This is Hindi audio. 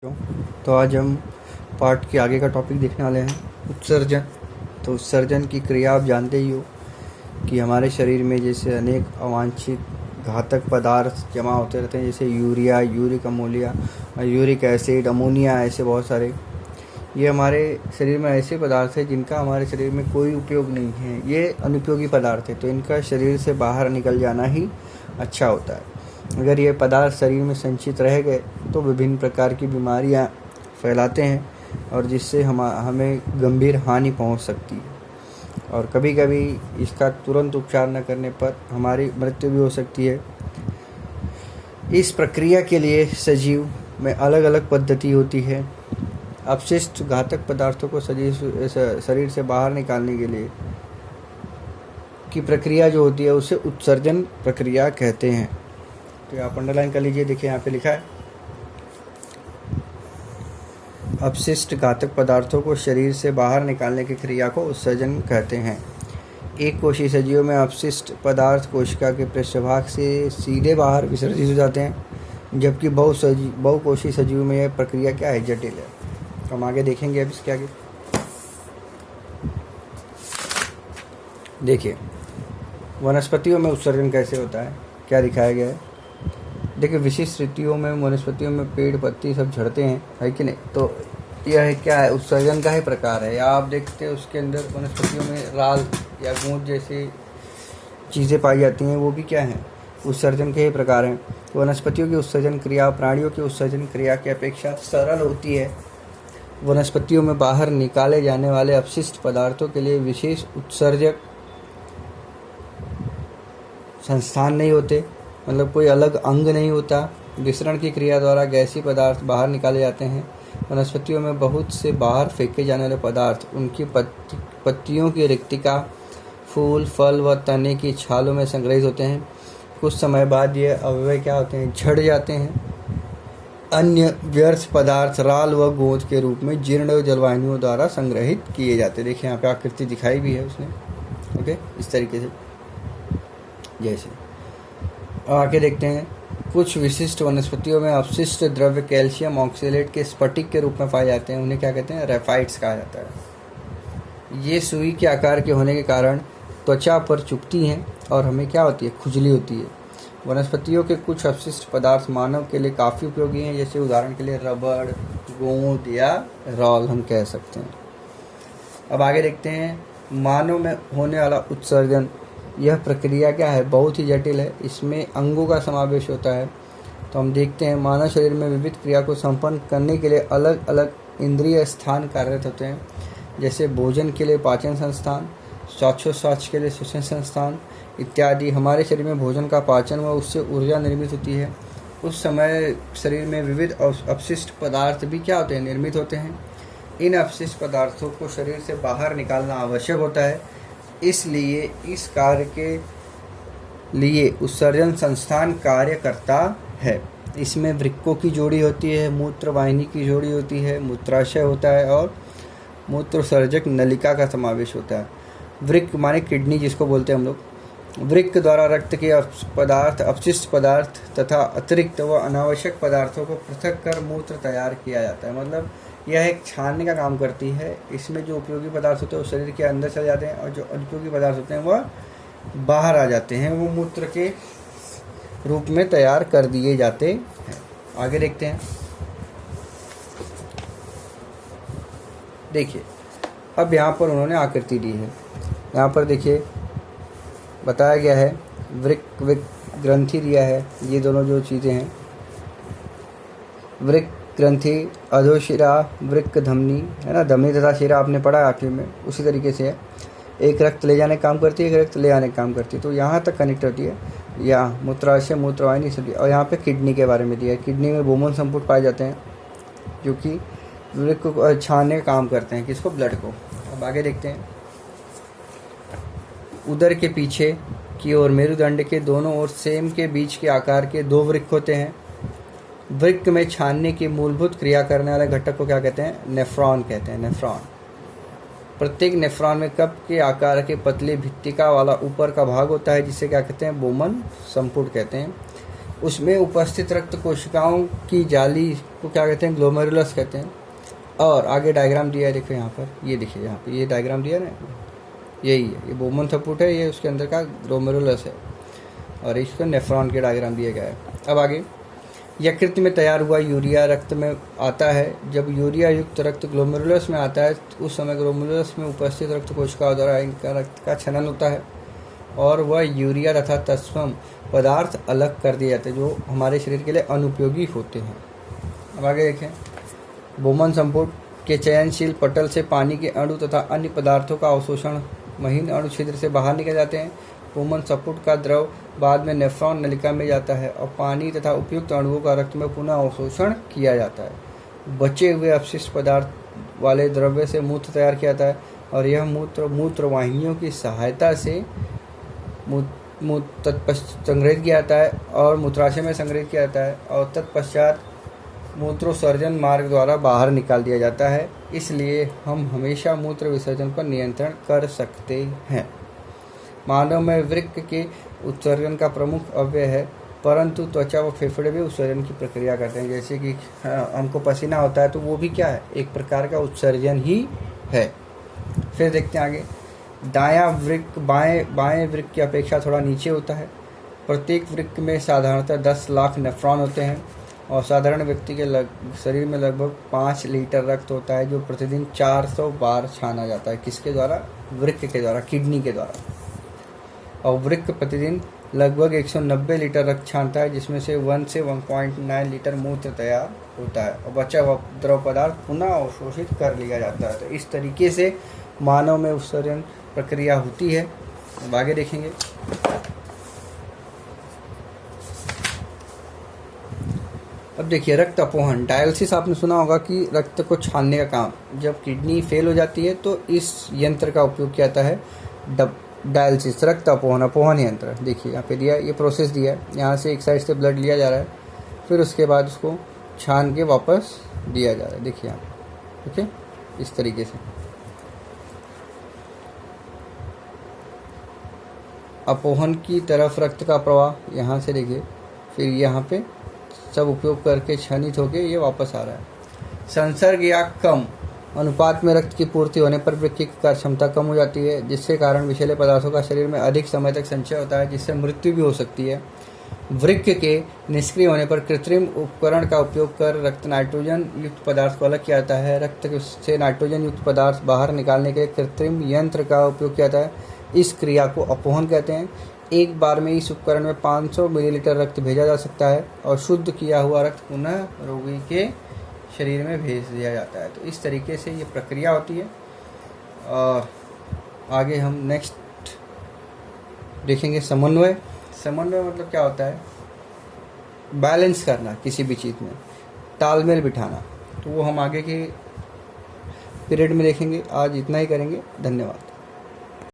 तो आज हम पार्ट के आगे का टॉपिक देखने वाले हैं उत्सर्जन। तो उत्सर्जन की क्रिया आप जानते ही हो कि हमारे शरीर में जैसे अनेक अवांछित घातक पदार्थ जमा होते रहते हैं, जैसे urea, uric ammonia, uric acid, ammonia, ऐसे बहुत सारे। ये हमारे शरीर में ऐसे पदार्थ हैं जिनका हमारे शरीर में कोई उपयोग नहीं है, ये अनुपयोगी पदार्थ है, तो इनका शरीर से बाहर निकल जाना ही अच्छा होता है। अगर ये पदार्थ शरीर में संचित रह गए तो विभिन्न प्रकार की बीमारियां फैलाते हैं और जिससे हमें गंभीर हानि पहुंच सकती है, और कभी कभी इसका तुरंत उपचार न करने पर हमारी मृत्यु भी हो सकती है। इस प्रक्रिया के लिए सजीव में अलग अलग पद्धति होती है। अपशिष्ट घातक पदार्थों को शरीर से बाहर निकालने के लिए की प्रक्रिया जो होती है उसे उत्सर्जन प्रक्रिया कहते हैं। तो आप अंडरलाइन कर लीजिए, देखिए यहाँ पे लिखा है, अपशिष्ट घातक पदार्थों को शरीर से बाहर निकालने की क्रिया को उत्सर्जन कहते हैं। एक कोशीय सजीवों में अपशिष्ट पदार्थ कोशिका के पृष्ठभाग से सीधे बाहर विसर्जित हो जाते हैं, जबकि बहुकोशीय सजीवों में यह प्रक्रिया क्या है, जटिल है। तो हम आगे देखेंगे अब इसके आगे। देखिए वनस्पतियों में उत्सर्जन कैसे होता है, क्या दिखाया गया है। देखिए विशिष्ट ऋतुओं में वनस्पतियों में पेड़ पत्ती सब झड़ते हैं, है कि नहीं। तो यह क्या है, उत्सर्जन का ही प्रकार है। या आप देखते हैं उसके अंदर वनस्पतियों में राल या गूंज जैसी चीज़ें पाई जाती हैं, वो भी क्या है, उत्सर्जन के ही प्रकार हैं। वनस्पतियों की उत्सर्जन क्रिया प्राणियों की उत्सर्जन क्रिया की अपेक्षा सरल होती है। वनस्पतियों में बाहर निकाले जाने वाले अपशिष्ट पदार्थों के लिए विशेष उत्सर्जक संस्थान नहीं होते, मतलब कोई अलग अंग नहीं होता। विसरण की क्रिया द्वारा गैसीय पदार्थ बाहर निकाले जाते हैं। वनस्पतियों में बहुत से बाहर फेंके जाने वाले पदार्थ उनकी पत्तियों की रिक्तिका, फूल, फल व तने की छालों में संग्रहित होते हैं। कुछ समय बाद ये अवयव क्या होते हैं, झड़ जाते हैं। अन्य व्यर्थ पदार्थ राल व गोंद के रूप में जीर्ण जलवाहिनियों द्वारा संग्रहित किए जाते हैं। देखिए यहाँ पे आकृति दिखाई भी है उसने, ओके, इस तरीके से जैसे। आगे देखते हैं, कुछ विशिष्ट वनस्पतियों में अपशिष्ट द्रव्य कैल्शियम ऑक्सलेट के स्फटिक के रूप में पाए जाते हैं। उन्हें क्या कहते हैं, रेफाइट्स कहा जाता है। ये सुई के आकार के होने के कारण त्वचा पर चुभती हैं और हमें क्या होती है, खुजली होती है। वनस्पतियों के कुछ अपशिष्ट पदार्थ मानव के लिए काफ़ी उपयोगी हैं, जैसे उदाहरण के लिए रबड़, गोंद या रॉल हम कह सकते हैं। अब आगे देखते हैं, मानव में होने वाला उत्सर्जन। यह प्रक्रिया क्या है, बहुत ही जटिल है, इसमें अंगों का समावेश होता है। तो हम देखते हैं, मानव शरीर में विविध क्रिया को संपन्न करने के लिए अलग अलग इंद्रिय स्थान कार्यरत होते हैं, जैसे भोजन के लिए पाचन संस्थान, श्वासोच्छ्वास के लिए श्वसन संस्थान इत्यादि। हमारे शरीर में भोजन का पाचन व उससे ऊर्जा निर्मित होती है। उस समय शरीर में विविध अपशिष्ट पदार्थ भी क्या होते हैं, निर्मित होते हैं। इन अपशिष्ट पदार्थों को शरीर से बाहर निकालना आवश्यक होता है, इसलिए इस कार्य के लिए उत्सर्जन संस्थान कार्य करता है। इसमें वृक्कों की जोड़ी होती है, मूत्र वाहिनी की जोड़ी होती है, मूत्राशय होता है और मूत्रसर्जक नलिका का समावेश होता है। वृक्क माने किडनी जिसको बोलते हैं हम लोग। वृक्क द्वारा रक्त के अपशिष्ट पदार्थ तथा अतिरिक्त व अनावश्यक पदार्थों को पृथक कर मूत्र तैयार किया जाता है। मतलब यह एक छानने का काम करती है। इसमें जो उपयोगी पदार्थ होते हैं वो शरीर के अंदर चले जाते हैं और जो अनुपयोगी पदार्थ होते हैं वह बाहर आ जाते हैं, वो मूत्र के रूप में तैयार कर दिए जाते हैं। आगे देखते हैं, देखिए अब यहाँ पर उन्होंने आकृति दी है। यहाँ पर देखिए बताया गया है, वृक्क ग्रंथि दिया है। ये दोनों जो चीज़ें हैं, वृक्क ग्रंथि, अधोशिरा, वृक्क धमनी, है ना, धमनी तथा शिरा आपने पढ़ा आखिर में, उसी तरीके से है। एक रक्त ले जाने का काम करती है, एक रक्त ले आने का काम करती है, तो यहाँ तक कनेक्ट होती है। या मूत्राशय, मूत्रवाहिनी सभी। और यहाँ पे किडनी के बारे में दिया है। किडनी में बोमन संपुट पाए जाते हैं जो कि वृक्क को छानने का काम करते हैं, किसको, ब्लड को। अब आगे देखते हैं, उदर के पीछे की ओर मेरुदंड के दोनों ओर सेम के बीच के आकार के दो वृक्क होते हैं। वृक्क में छानने की मूलभूत क्रिया करने वाले घटक को क्या कहते हैं, नेफ्रॉन कहते हैं, नेफ्रॉन। प्रत्येक नेफ्रॉन में कप के आकार के पतली भित्तिका वाला ऊपर का भाग होता है, जिसे क्या कहते हैं, बोमन संपुट कहते हैं। उसमें उपस्थित रक्त कोशिकाओं की जाली को क्या कहते हैं, ग्लोमेरुलस कहते हैं। और आगे डायग्राम दिया है, देखो यहाँ पर, ये देखिए यहाँ पे ये डायग्राम दिया है ना, यही है, ये बोमन थपुट है, ये उसके अंदर का ग्लोमेरुलस है और इसका नेफ्रॉन के डायग्राम दिया गया है। अब आगे, यकृत में तैयार हुआ यूरिया रक्त में आता है। जब यूरिया युक्त रक्त ग्लोमेरुलस में आता है तो उस समय ग्लोमेरुलस में उपस्थित रक्त कोशिकाओं द्वारा इनका रक्त का क्षरण होता है और वह यूरिया तथा तत्सम पदार्थ अलग कर दिए जाते हैं जो हमारे शरीर के लिए अनुपयोगी होते हैं। अब आगे देखें, बोमन संपुट के चयनशील पटल से पानी के अणु तथा अन्य पदार्थों का अवशोषण महीन अणु छिद्र से बाहर निकल जाते हैं। बोमन संपुट का द्रव बाद में नेफ्रॉन नलिका में जाता है और पानी तथा उपयुक्त अणुओं का रक्त में पुनः अवशोषण किया जाता है। बचे हुए अपशिष्ट पदार्थ वाले द्रव्य से मूत्र तैयार किया जाता है और यह मूत्रवाहिनियों की सहायता से संग्रहित किया जाता है और मूत्राशय में संग्रहित किया जाता है और तत्पश्चात मूत्रोत्सर्जन मार्ग द्वारा बाहर निकाल दिया जाता है। इसलिए हम हमेशा मूत्र विसर्जन पर नियंत्रण कर सकते हैं। मानव में वृक्क के उत्सर्जन का प्रमुख अवयव है, परंतु त्वचा व फेफड़े भी उत्सर्जन की प्रक्रिया करते हैं। जैसे कि हमको पसीना होता है तो वो भी क्या है, एक प्रकार का उत्सर्जन ही है। फिर देखते हैं आगे, दायां वृक्क बाएं वृक्क की अपेक्षा थोड़ा नीचे होता है। प्रत्येक वृक्क में साधारणतः 10 लाख नेफ्रॉन होते हैं और साधारण व्यक्ति के शरीर में लगभग 5 लीटर रक्त होता है जो प्रतिदिन 400 बार छाना जाता है। किसके द्वारा? वृक्क के द्वारा, किडनी के द्वारा। और वृक्क प्रतिदिन लगभग 190 लीटर रक्त छानता है जिसमें से 1 से 1.9 लीटर मूत्र तैयार होता है और बचा हुआ द्रव पदार्थ पुनः अवशोषित कर लिया जाता है। तो इस तरीके से मानव में उत्सर्जन प्रक्रिया होती है। अब आगे देखेंगे, अब देखिए रक्त अपोहन, डायलिसिस आपने सुना होगा कि रक्त को छानने का काम, जब किडनी फेल हो जाती है तो इस यंत्र का उपयोग किया जाता है। डायलिसिस, रक्त अपोहन यंत्र, देखिए यहाँ पे दिया, ये प्रोसेस दिया है। यहाँ से एक साइड से ब्लड लिया जा रहा है, फिर उसके बाद उसको छान के वापस दिया जा रहा है। देखिए यहाँ, ठीक है, इस तरीके से अपोहन की तरफ रक्त का प्रवाह यहाँ से देखिए, फिर यहाँ पे सब उपयोग करके क्षनित होके ये वापस आ रहा है। संसर्ग या कम अनुपात में रक्त की पूर्ति होने पर वृक्क की कार्य क्षमता कम हो जाती है, जिसके कारण विषैले पदार्थों का शरीर में अधिक समय तक संचय होता है, जिससे मृत्यु भी हो सकती है। वृक्क के निष्क्रिय होने पर कृत्रिम उपकरण का उपयोग कर रक्त नाइट्रोजन युक्त पदार्थ को अलग किया जाता है। रक्त से नाइट्रोजन युक्त पदार्थ बाहर निकालने के लिए कृत्रिम यंत्र का उपयोग किया जाता है। इस क्रिया को अपोहन कहते हैं। एक बार में इस उपकरण में 500 मिलीलीटर रक्त भेजा जा सकता है और शुद्ध किया हुआ रक्त पुनः रोगी के शरीर में भेज दिया जाता है। तो इस तरीके से ये प्रक्रिया होती है। आगे हम नेक्स्ट देखेंगे समन्वय। समन्वय मतलब क्या होता है? बैलेंस करना, किसी भी चीज़ में तालमेल बिठाना। तो वो हम आगे के पीरियड में देखेंगे। आज इतना ही करेंगे। धन्यवाद।